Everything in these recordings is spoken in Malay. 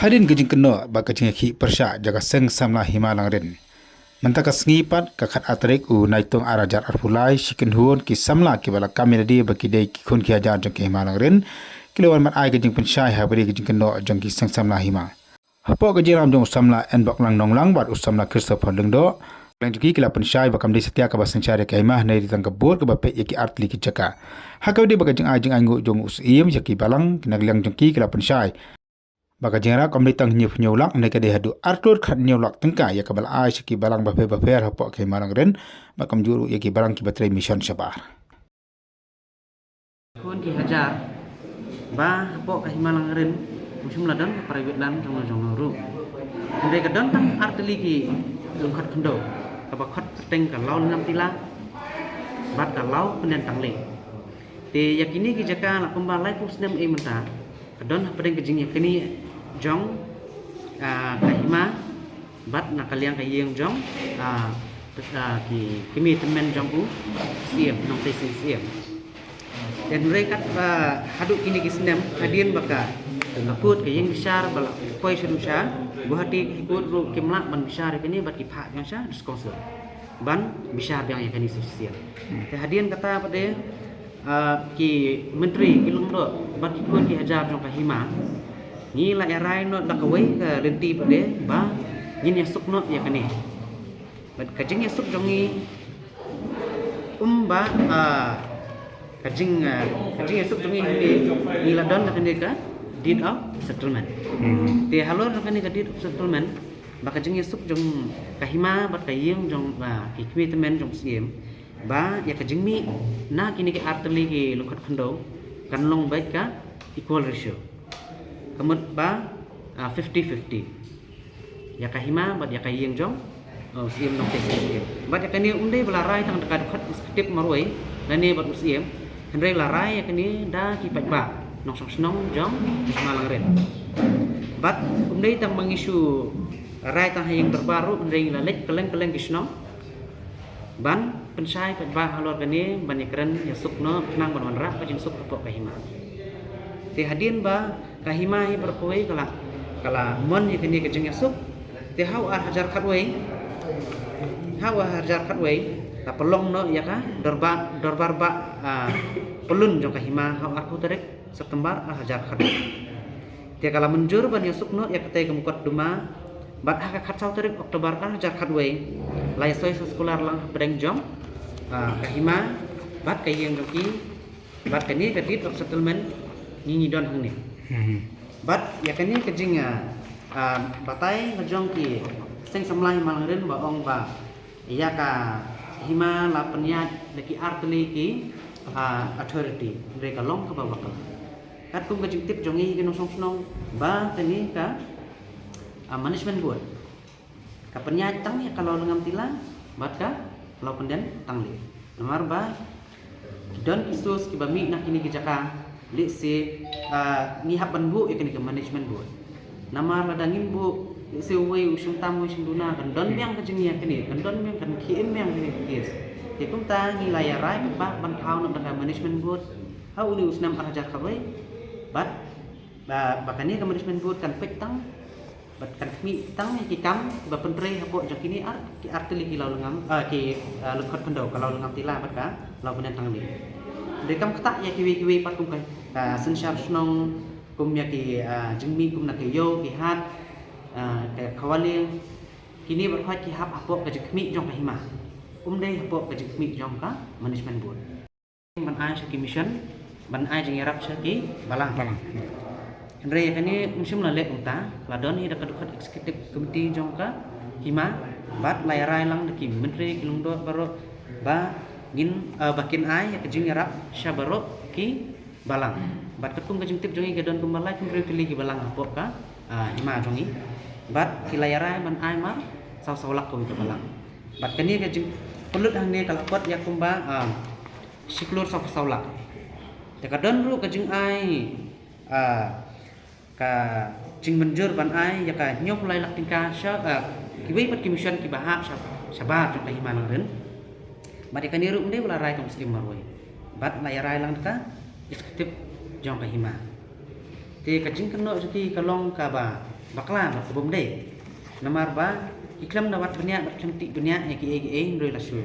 Hadin gejing keno baka jing ki persya jaga seng samla himalang rin. Mentaka sengipat kakat atrik u naitung arajar arpulai shikin huon ki samla ki bala kamera di baki dei ki kun ki ajar jang ki himalang rin. Kilawan mat ai gejing pensyai habari gejing keno jang ki seng samla hima. Hapo gejing ram jong samla enbok lang nong lang bat usamla Christopher lengdo. Lang juki kila pensyai bakam di setia ka baseng syari ka himah nai ditang kebur ke bapet yaki artli ki jaka. Hakau di baka jing ai jing angu jong usim yaki balang kinagliang jang ki kila pensyai. Baka jera komditang nyuf nyulak neka de hadu artur khat nyulak tengka ya kabal ai siki balang bape hapo ke marang ren bakam juru ya ki balang ki batrai mission sabar Kun ki hajar ba hapo ka himalang ren musim ladan private lan jong ru ndai ka don tang arteli ki lung khat khando ka ba khat teng ka law ngam tila bat ka law penen tang le te yakini ki jaka la pembalai pusnem e menta ka don pedeng ke jing yakini jong kahima bat nakaliang kayeng jong ki kimi temen jong u siem nong te siem dan mereka haduk kini kisnem hadien baka ngaput kayeng besar bala koi syar buhati ikut ru kimlak ban besar kini bat kipa yang sya diskonsur ban besar yang yakini siem te hadien kata pada ki menteri kilungdo bat ikut ki hajar jong kahima ni la erai no dakawai ka renti pade ba yin yasuk no ya kane bat kajing yasuk jongi ba kajing yasuk jongi ni la don kane ka deed of settlement te halor kane ka deed of settlement ba kajing yasuk jong kahima bat kayeng jong ba ikmi temen jong siem ba ya kajing mi na kini ke arteli ke lukat khando kan long baik ka equal ratio kemut ba 50-50 ya kahima bat ya kayeng jong siem nong te siem bat ya kani unde belarai tang dekat khat skip maroi lani bat siem henre larai ya kani da ki pat ba nong snong jong malang ren bat unde tang mangisu rai tang hayeng terbaru henre la lek keleng ki snong ban pensai pat ba halor kani ban yakren ya sukno nang ban wanra ka jing suk apa kahima te hadin ba kahima hi berkoi kala mon ye kini kejeng yasuk te hau hajar khatwei la pelong no ya ka dorbar ba pelun jong kahima hau aku terek setembar hajar khatwei te kala menjur ban yasuk no ya kate kemukot duma bat ha khatsau terek oktober hajar khatwei lai soi sekolah lang bedeng jong kahima bat kayeng joki bat kani ka deed of settlement ngingi don hang ni bat ya kani kejinga batai ngejong ki seng samlai malangren ba ong ba iya ka hima la penyat deki arteli ki authority mereka long ka ba bakal kat kum kejing tip jongi ki nosong ba kani ka management board ka penyat tang ya kalau ngam tilang bat ka kalau penden tangli nomor ba don kisus ki bami nak ini ki jaka lese ngihap ban bu ikani ke management board namar ladangin bu lese wei usung tamu usung duna kan don yang kejengnya kini kan don yang kan kiem yang kini yes te kum ta ngi layarai ba ban thau nak ke management board hau ni usnam araja khabai bat bakani ke management board kan petang bat kan mi tang ki kam ba pentre hapo jakini ki arteli ki law ngam ki lekot pendau kalau ngam tila bat ka law penen tang li dekam ketak ya kiwi pat kum kai sensyar snong kum ya ki jengmi kum nak yo ki hat ke kawaling kini berkhot ki hap apo ke jekmi jong kahima dei apo ke jekmi jong ka management board ban ai ki mission ban ai jeng yarap ki balang andre kani musim la lek unta la don hi dekat executive committee jong ka hima bat layrai lang deki menteri kilungdo baro ba ngin bakin ai ya kejing yarap syabaro ki balang bat ketum kejing tip jongi gedon kumbalai kumpri pilih ki balang apo ka hima jongi bat kilayarai man ai mar saw-sawlak ko itu balang bat kani kejing pelut hang ni kalakot ya kumba siklur saw-sawlak ya kadon ru kejing ai ka jing menjur ban ai ya ka nyok lai lak tingka sya kiwi pat commission ki bahap sabar jong hima lang ren bat ikani ru ndai bala rai ka muslim maroi bat layarai lang ka eksekutif jong kahima te kajing keno jeki kalong ka ba bakla bat bom deh namar ba iklam na bat dunia bat klam ti dunia ya ki ndoi la su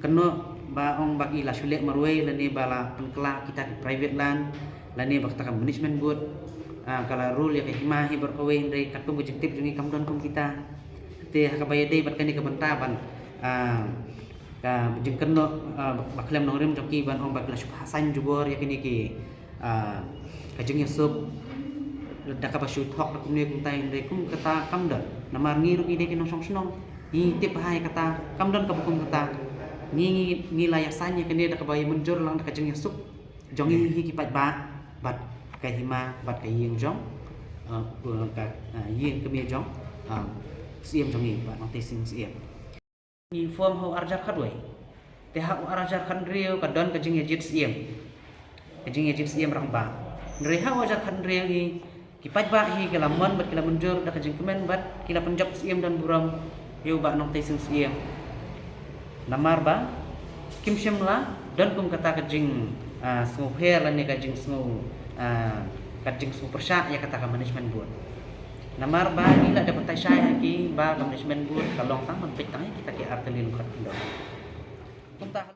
keno ba ong bagi la sulek marwei lani bala penkela kita di private land lani bakta kam management board kala rule ya hima hi berkawe ndai katung objektif jungi kamdon kum kita te hakabaya dei bat kani kebentaban ka jeng keno baklam nongrim joki ban ong bakla su hasan jubor ya kini ki kajeng yusuf daka ba shoot hok kum ne kum tai ndai kum kata kamdon namar ngi rugi de kinong song snong ni tip hai kata kamdon ka bukum kata ni layak sanya kene dak bayi menjur lang dak jeng yusuf jongi hi ki pat ba bat kai hima bat kai yeng jong ka yeng kemia jong siem jongi bat nanti sing siem ni form ho arjar khadwai te ha arjar khan rio ka don ka jeng yajit siem rang ba nri ha arjar khan rio hi ki pat ba hi kala mon bat kala menjur dak jeng kemen bat kila penjab siem dan buram yo ba nanti sing siem namar ba kim shem la don kum kata kajing snow hair la ne kajing snow persya ya kata ka management board namar ba ila dapat tay saya ki ba ka management board kalong tang magpit tang kita ki artelin khat kindo punta